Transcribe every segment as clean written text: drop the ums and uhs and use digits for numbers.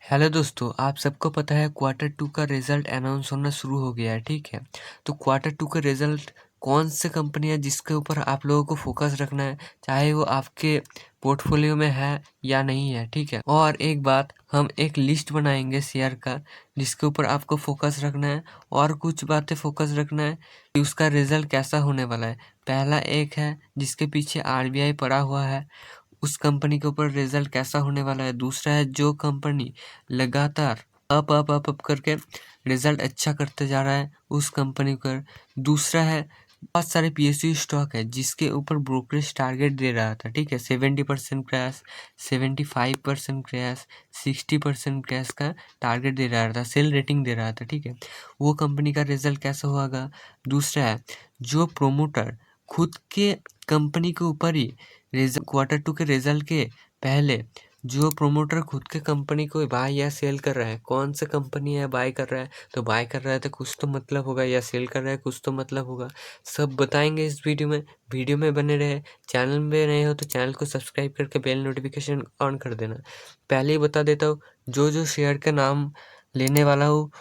Hello दोस्तों, आप सबको पता है क्वार्टर टू का रिजल्ट अनाउंस होना शुरू हो गया है। ठीक है, तो क्वार्टर टू का रिजल्ट कौन से कंपनी है जिसके ऊपर आप लोगों को फोकस रखना है, चाहे वो आपके पोर्टफोलियो में है या नहीं है। ठीक है, और एक बात, हम एक लिस्ट बनाएंगे शेयर का जिसके ऊपर आपको फोकस रखना है और कुछ बातें फोकस रखना है कि उसका रिजल्ट कैसा होने वाला है। पहला एक है जिसके पीछे आरबीआई पड़ा हुआ है, उस कंपनी के ऊपर रिजल्ट कैसा होने वाला है। दूसरा है जो कंपनी लगातार अप करके रिजल्ट अच्छा करते जा रहा है, उस कंपनी पर। दूसरा है बहुत सारे पीएसयू स्टॉक है जिसके ऊपर ब्रोकरेज टारगेट दे रहा था। ठीक है, 70% क्रैश, 75% क्रैश, 60% क्रैश का टारगेट दे रहा था, सेल रेटिंग दे रहा था। ठीक है, वो कंपनी का रिजल्ट कैसा होगा। दूसरा है जो प्रोमोटर खुद के कंपनी के ऊपर ही क्वार्टर टू के रिजल्ट के पहले जो प्रोमोटर खुद के कंपनी को बाय या सेल कर रहा है, कौन सा कंपनी है बाय कर रहा है, तो बाय कर रहा है तो कुछ तो मतलब होगा, या सेल कर रहा है कुछ तो मतलब होगा। सब बताएंगे इस वीडियो में बने रहे। चैनल में नए हो तो चैनल को सब्सक्राइब करके बेल नोटिफिकेशन ऑन कर देना। पहले ही बता देता हूँ, जो शेयर का नाम लेने वाला हूँ,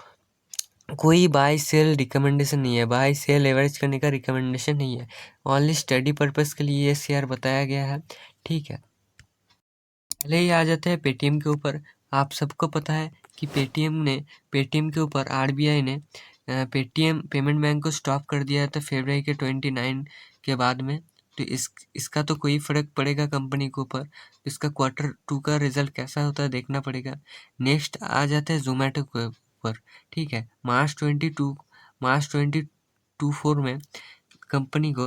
कोई बाय सेल रिकमेंडेशन नहीं है, बाय सेल एवरेज करने का रिकमेंडेशन नहीं है, ओनली स्टडी पर्पस के लिए ये शेयर बताया गया है। ठीक है, पहले ही आ जाते हैं पेटीएम के ऊपर। आप सबको पता है कि पेटीएम के ऊपर आरबीआई ने पेटीएम पेमेंट बैंक को स्टॉप कर दिया था फरवरी के 29 के बाद में। तो इसका तो कोई फर्क पड़ेगा कंपनी के ऊपर। इसका क्वार्टर टू का रिजल्ट कैसा होता है देखना पड़ेगा। नेक्स्ट आ जाता है जोमेटो के ऊपर। ठीक है, मार्च 2024 में कंपनी को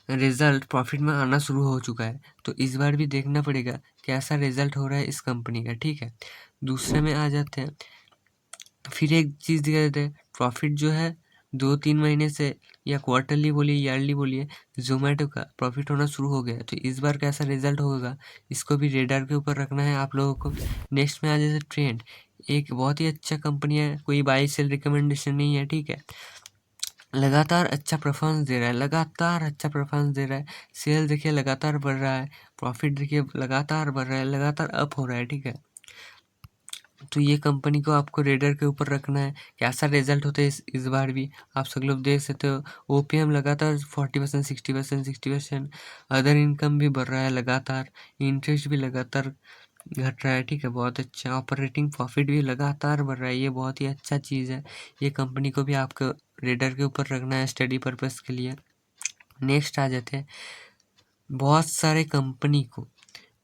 रिजल्ट प्रॉफिट में आना शुरू हो चुका है, तो इस बार भी देखना पड़ेगा कैसा रिजल्ट हो रहा है इस कंपनी का। ठीक है, दूसरे में आ जाते हैं। फिर एक चीज़ दिखा देते हैं, प्रॉफिट जो है 2-3 महीने से, या क्वार्टरली बोलिए ईयरली बोलिए, जोमेटो का प्रॉफिट होना शुरू हो गया है। तो इस बार कैसा रिजल्ट होगा, इसको भी रेडार के ऊपर रखना है आप लोगों को। नेक्स्ट में आ जाते ट्रेंड, एक बहुत ही अच्छा कंपनी है, कोई बाई सेल रिकमेंडेशन नहीं है। ठीक है, लगातार अच्छा परफॉर्मेंस दे रहा है, लगातार अच्छा परफॉर्मेंस दे रहा है। सेल देखिए लगातार बढ़ रहा है, प्रॉफिट देखिए लगातार बढ़ रहा है, लगातार अप हो रहा है। ठीक है, तो ये कंपनी को आपको रेडर के ऊपर रखना है। कैसा रिजल्ट होता है इस बार भी आप सब लोग देख सकते हो। ओपीएम लगातार 40%, 60%, 60%। अदर इनकम भी बढ़ रहा है लगातार, इंटरेस्ट भी लगातार घट रहा है। ठीक है, बहुत अच्छा। ऑपरेटिंग प्रॉफिट भी लगातार बढ़ रहा है, ये बहुत ही अच्छा चीज़ है। ये कंपनी को भी आपको रेडर के ऊपर रखना है स्टडी पर्पस के लिए। नेक्स्ट आ जाते हैं, बहुत सारे कंपनी को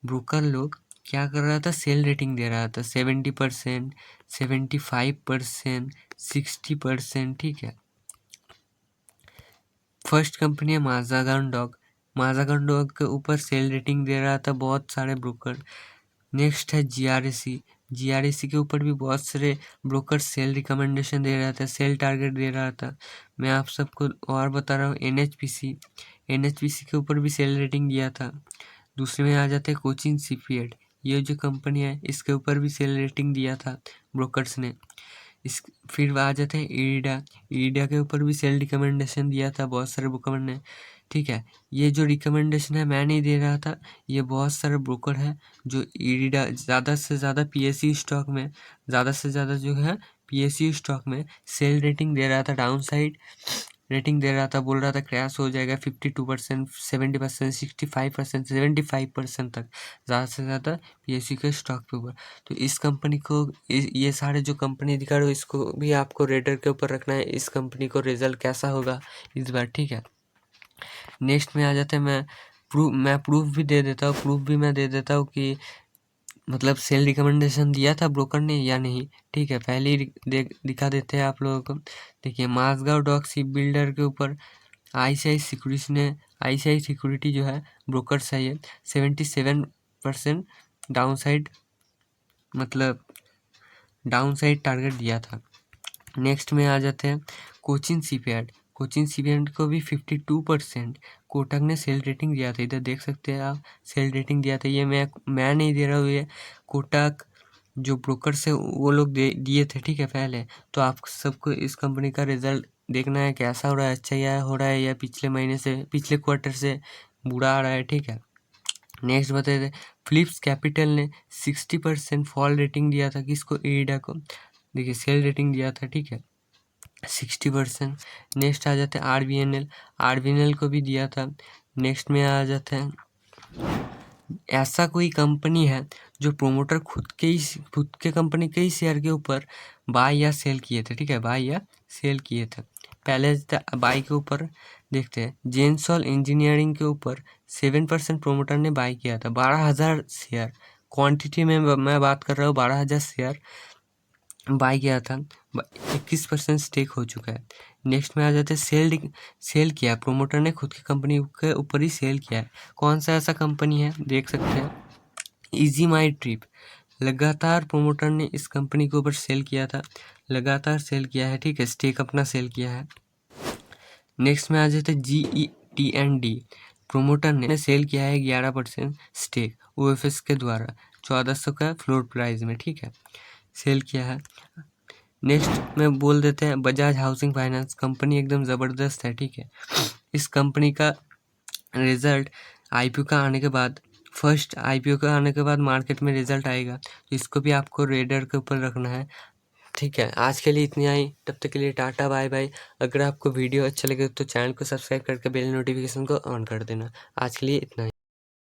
ब्रोकर लोग क्या कर रहा था, सेल रेटिंग दे रहा था 70%, 75%, 60%। ठीक है, फर्स्ट कंपनी है माजागन डॉग के ऊपर सेल रेटिंग दे रहा था बहुत सारे ब्रोकर। नेक्स्ट है जीआरएसी के ऊपर भी बहुत सारे ब्रोकर सेल रिकमेंडेशन दे रहा था, सेल टारगेट दे रहा था। मैं आप सबको और बता रहा हूँ, एनएचपीसी के ऊपर भी सेल रेटिंग दिया था। दूसरे में आ जाते हैं कोचिन शिपयार्ड, ये जो कंपनी है इसके ऊपर भी सेल रेटिंग दिया था ब्रोकर्स ने। इस फिर आ जाते हैं इरिडा के ऊपर भी सेल रिकमेंडेशन दिया था बहुत सारे ब्रोकर ने। ठीक है, ये जो रिकमेंडेशन है मैं नहीं दे रहा था, ये बहुत सारे ब्रोकर है जो इरिडा ज़्यादा से ज़्यादा पीएसयू स्टॉक में, ज़्यादा से ज़्यादा जो है पीएसयू स्टॉक में सेल रेटिंग दे रहा था, डाउन साइड रेटिंग दे रहा था, बोल रहा था क्रैश हो जाएगा 52%, 70%, 65%, 75% तक, ज़्यादा से ज़्यादा पीएसयू के स्टॉक के ऊपर। तो इस कंपनी को, ये सारे जो कंपनी दिखा रहे हो, इसको भी आपको रेडर के ऊपर रखना है। इस कंपनी को रिजल्ट कैसा होगा इस बार। ठीक है, नेक्स्ट में आ जाते हैं, मैं प्रूफ भी दे देता हूँ, कि मतलब सेल रिकमेंडेशन दिया था ब्रोकर ने या नहीं। ठीक है, पहले ही दिखा देते हैं आप लोगों को। देखिए, माजगांव डॉक शिप बिल्डर के ऊपर आईसीआई सिक्योरिटी जो है ब्रोकर्स है, ये 77% डाउन साइड, मतलब डाउन साइड टारगेट दिया था। नेक्स्ट में आ जाते हैं कोचिन शिपयार्ड को भी 52% कोटक ने सेल रेटिंग दिया था। इधर देख सकते हैं आप, सेल रेटिंग दिया था। ये मैं नहीं दे रहा हूँ, ये कोटक जो ब्रोकर से वो लोग दिए थे। ठीक है, पहले तो आप सबको इस कंपनी का रिजल्ट देखना है कैसा हो रहा है, अच्छा या हो रहा है, या पिछले महीने से, पिछले क्वार्टर से बुरा आ रहा है। ठीक है, नेक्स्ट बता देते फिलिप्स कैपिटल ने 60% फॉल रेटिंग दिया था किसको, एडा को। देखिए सेल रेटिंग दिया था, ठीक है, 60%। नेक्स्ट आ जाते हैं आरबीएनएल को भी दिया था। नेक्स्ट में आ जाते हैं, ऐसा कोई कंपनी है जो प्रोमोटर खुद के कंपनी के ही शेयर के ऊपर बाय या सेल किए थे, ठीक है, बाय या सेल किए थे। पहले बाय के ऊपर देखते हैं, जेनसॉल इंजीनियरिंग के ऊपर 7% प्रोमोटर ने बाय किया था, 12,000 शेयर क्वांटिटी में मैं बात कर रहा हूँ, 12,000 शेयर बाय किया था, 21% स्टेक हो चुका है। नेक्स्ट में आ जाते हैं सेल किया, प्रोमोटर ने खुद की कंपनी के ऊपर ही सेल किया है। कौन सा ऐसा कंपनी है, देख सकते हैं, इजी माई ट्रिप। लगातार प्रोमोटर ने इस कंपनी के ऊपर सेल किया था, लगातार सेल किया है, ठीक है, स्टेक अपना सेल किया है। नेक्स्ट में आ जाते हैं GETND, प्रोमोटर ने सेल किया है 11% स्टेक OFS के द्वारा 1400 का फ्लोर प्राइस में, ठीक है, सेल किया है। नेक्स्ट में बोल देते हैं बजाज हाउसिंग फाइनेंस, कंपनी एकदम ज़बरदस्त है, ठीक है। इस कंपनी का रिजल्ट IPO का आने के बाद, फर्स्ट IPO का आने के बाद मार्केट में रिजल्ट आएगा, तो इसको भी आपको रेडर के ऊपर रखना है, ठीक है। आज के लिए इतनी आई, तब तक के लिए टाटा बाय बाय। अगर आपको वीडियो अच्छा लगे तो चैनल को सब्सक्राइब करके बेल नोटिफिकेशन को ऑन कर देना। आज के लिए इतना ही।